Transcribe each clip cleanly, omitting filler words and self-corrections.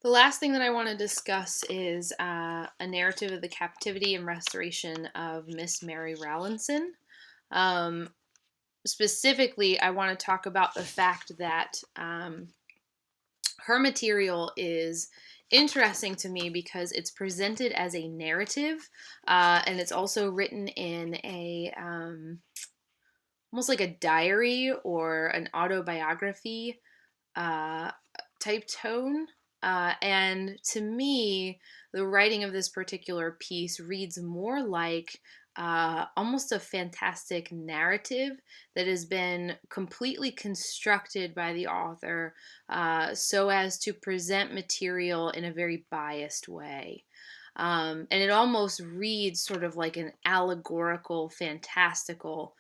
The last thing that I want to discuss is a narrative of the captivity and restoration of Miss Mary Rowlandson. Um, Specifically, I want to talk about the fact that her material is interesting to me because it's presented as a narrative, and it's also written in a almost like a diary or an autobiography uh, type tone. And to me, the writing of this particular piece reads more like almost a fantastic narrative that has been completely constructed by the author so as to present material in a very biased way. And it almost reads sort of like an allegorical, fantastical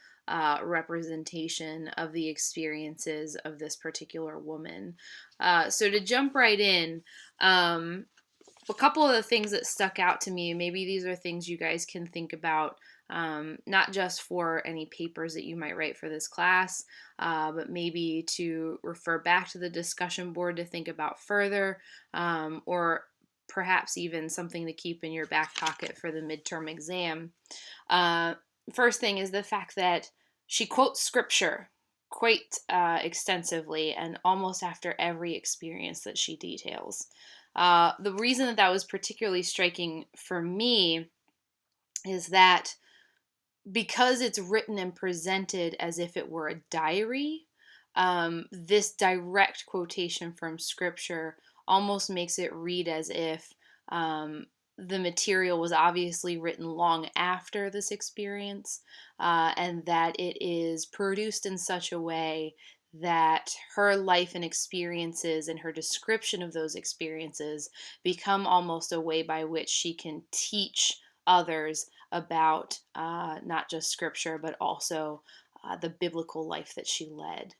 representation of the experiences of this particular woman. So to jump right in, a couple of the things that stuck out to me, maybe these are things you guys can think about, not just for any papers that you might write for this class, but maybe to refer back to the discussion board to think about further, or perhaps even something to keep in your back pocket for the midterm exam. Uh, First thing is the fact that she quotes scripture quite extensively and almost after every experience that she details. The reason that that was particularly striking for me is that because it's written and presented as if it were a diary, this direct quotation from scripture almost makes it read as if the material was obviously written long after this experience, and that it is produced in such a way that her life and experiences and her description of those experiences become almost a way by which she can teach others about not just scripture, but also the biblical life that she led.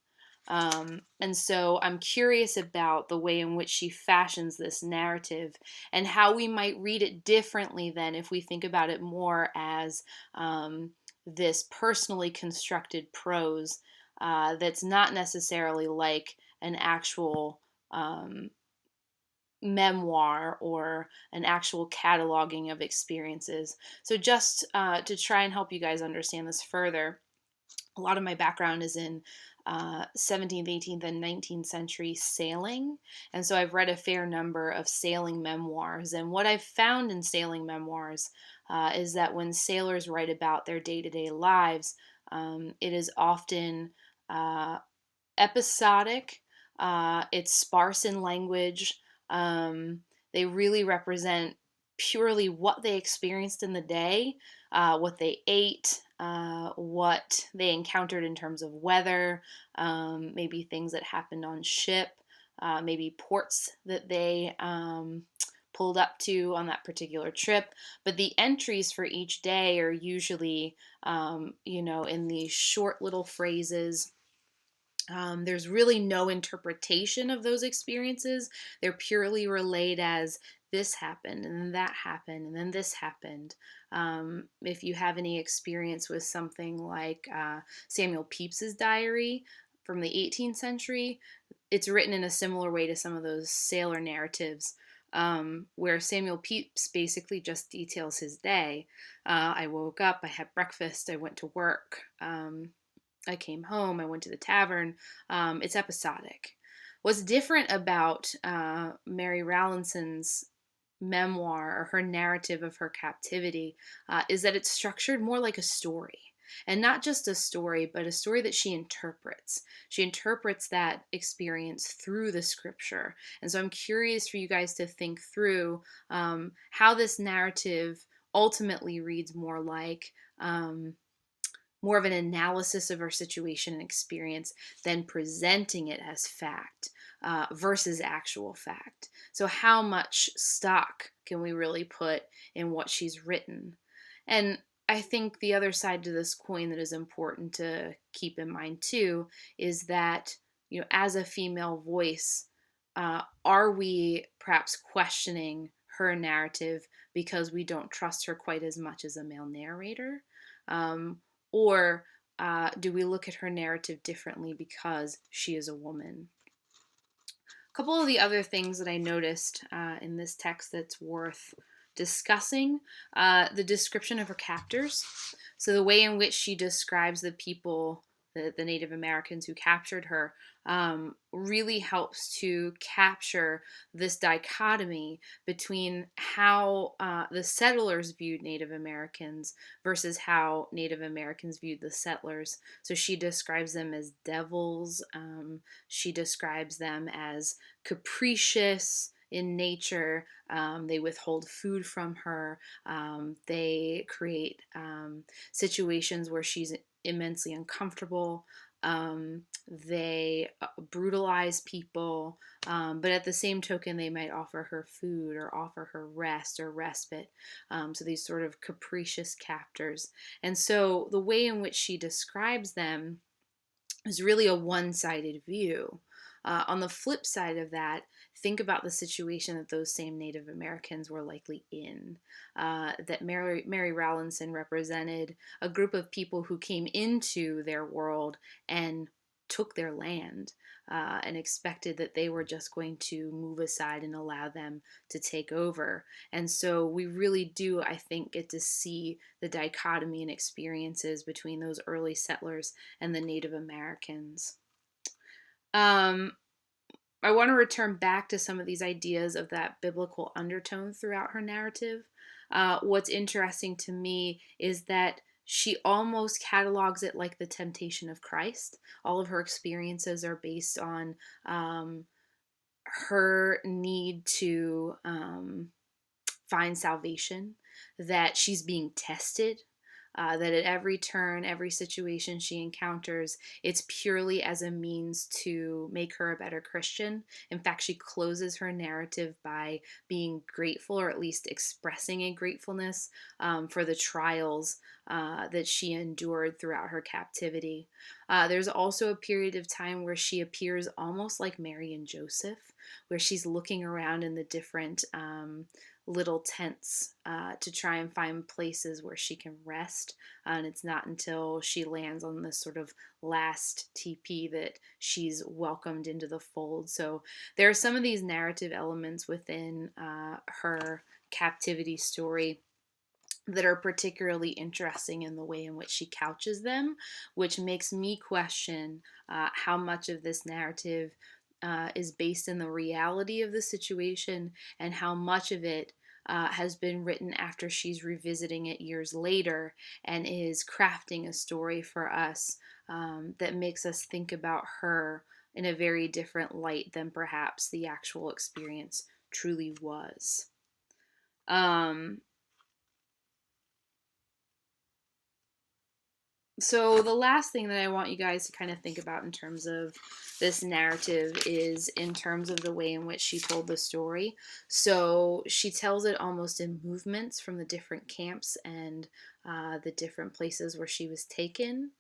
And so I'm curious about the way in which she fashions this narrative and how we might read it differently than if we think about it more as this personally constructed prose that's not necessarily like an actual memoir or an actual cataloging of experiences. So, just to try and help you guys understand this further, a lot of my background is in 17th, 18th, and 19th century sailing. And so I've read a fair number of sailing memoirs. And what I've found in sailing memoirs is that when sailors write about their day to day lives, it is often episodic, it's sparse in language. They really represent purely what they experienced in the day, what they ate, what they encountered in terms of weather, maybe things that happened on ship, maybe ports that they pulled up to on that particular trip. But the entries for each day are usually, in these short little phrases. There's really no interpretation of those experiences. They're purely relayed as this happened, and then that happened, and then this happened. If you have any experience with something like Samuel Pepys's diary from the 18th century, it's written in a similar way to some of those sailor narratives. Where Samuel Pepys basically just details his day. I woke up, I had breakfast, I went to work. I came home, I went to the tavern. It's episodic. What's different about Mary Rowlandson's memoir or her narrative of her captivity is that it's structured more like a story. And not just a story, but a story that she interprets. She interprets that experience through the scripture. And so I'm curious for you guys to think through how this narrative ultimately reads more of an analysis of our situation and experience than presenting it as fact versus actual fact. So, how much stock can we really put in what she's written? And I think the other side to this coin that is important to keep in mind too is that, as a female voice, are we perhaps questioning her narrative because we don't trust her quite as much as a male narrator? Um, or do we look at her narrative differently because she is a woman? A couple of the other things that I noticed in this text that's worth discussing, the description of her captors. So the way in which she describes the people, the Native Americans who captured her, really helps to capture this dichotomy between how the settlers viewed Native Americans versus how Native Americans viewed the settlers. So she describes them as devils. She describes them as capricious in nature. They withhold food from her. They create situations where she's immensely uncomfortable. They brutalize people, but at the same token, they might offer her food or offer her rest or respite. So these sort of capricious captors. And so the way in which she describes them is really a one-sided view. On the flip side of that, think about the situation that those same Native Americans were likely in. That Mary Rowlandson represented a group of people who came into their world and took their land and expected that they were just going to move aside and allow them to take over. And so we really do, I think, get to see the dichotomy and experiences between those early settlers and the Native Americans. Um, I want to return back to some of these ideas of that biblical undertone throughout her narrative. What's interesting to me is that she almost catalogs it like the temptation of Christ. All of her experiences are based on her need to find salvation, that she's being tested, that at every turn, every situation she encounters, it's purely as a means to make her a better Christian. In fact, she closes her narrative by being grateful, or at least expressing a gratefulness for the trials that she endured throughout her captivity. There's also a period of time where she appears almost like Mary and Joseph, where she's looking around in the different little tents to try and find places where she can rest. And it's not until she lands on this sort of last teepee that she's welcomed into the fold. So there are some of these narrative elements within her captivity story that are particularly interesting in the way in which she couches them, which makes me question how much of this narrative is based in the reality of the situation and how much of it has been written after she's revisiting it years later and is crafting a story for us that makes us think about her in a very different light than perhaps the actual experience truly was. Um, So, the last thing that I want you guys to kind of think about in terms of this narrative is in terms of the way in which she told the story. So, she tells it almost in movements from the different camps and the different places where she was taken.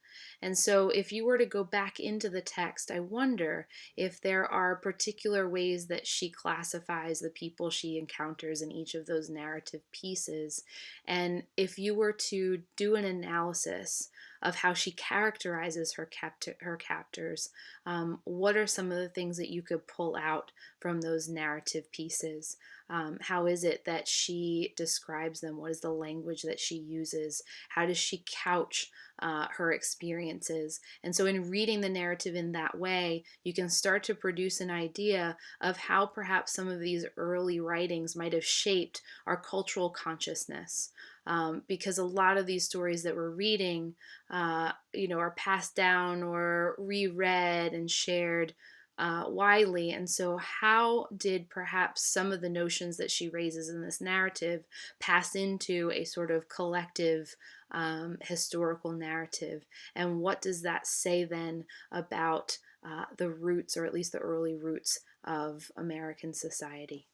And so, if you were to go back into the text, I wonder if there are particular ways that she classifies the people she encounters in each of those narrative pieces. And if you were to do an analysis of how she characterizes her captors. What are some of the things that you could pull out from those narrative pieces? How is it that she describes them? What is the language that she uses? How does she couch her experiences? And so, in reading the narrative in that way, you can start to produce an idea of how perhaps some of these early writings might have shaped our cultural consciousness. Because a lot of these stories that we're reading, are passed down or reread and shared widely. And so, how did perhaps some of the notions that she raises in this narrative pass into a sort of collective historical narrative? And what does that say then about the roots, or at least the early roots, of American society?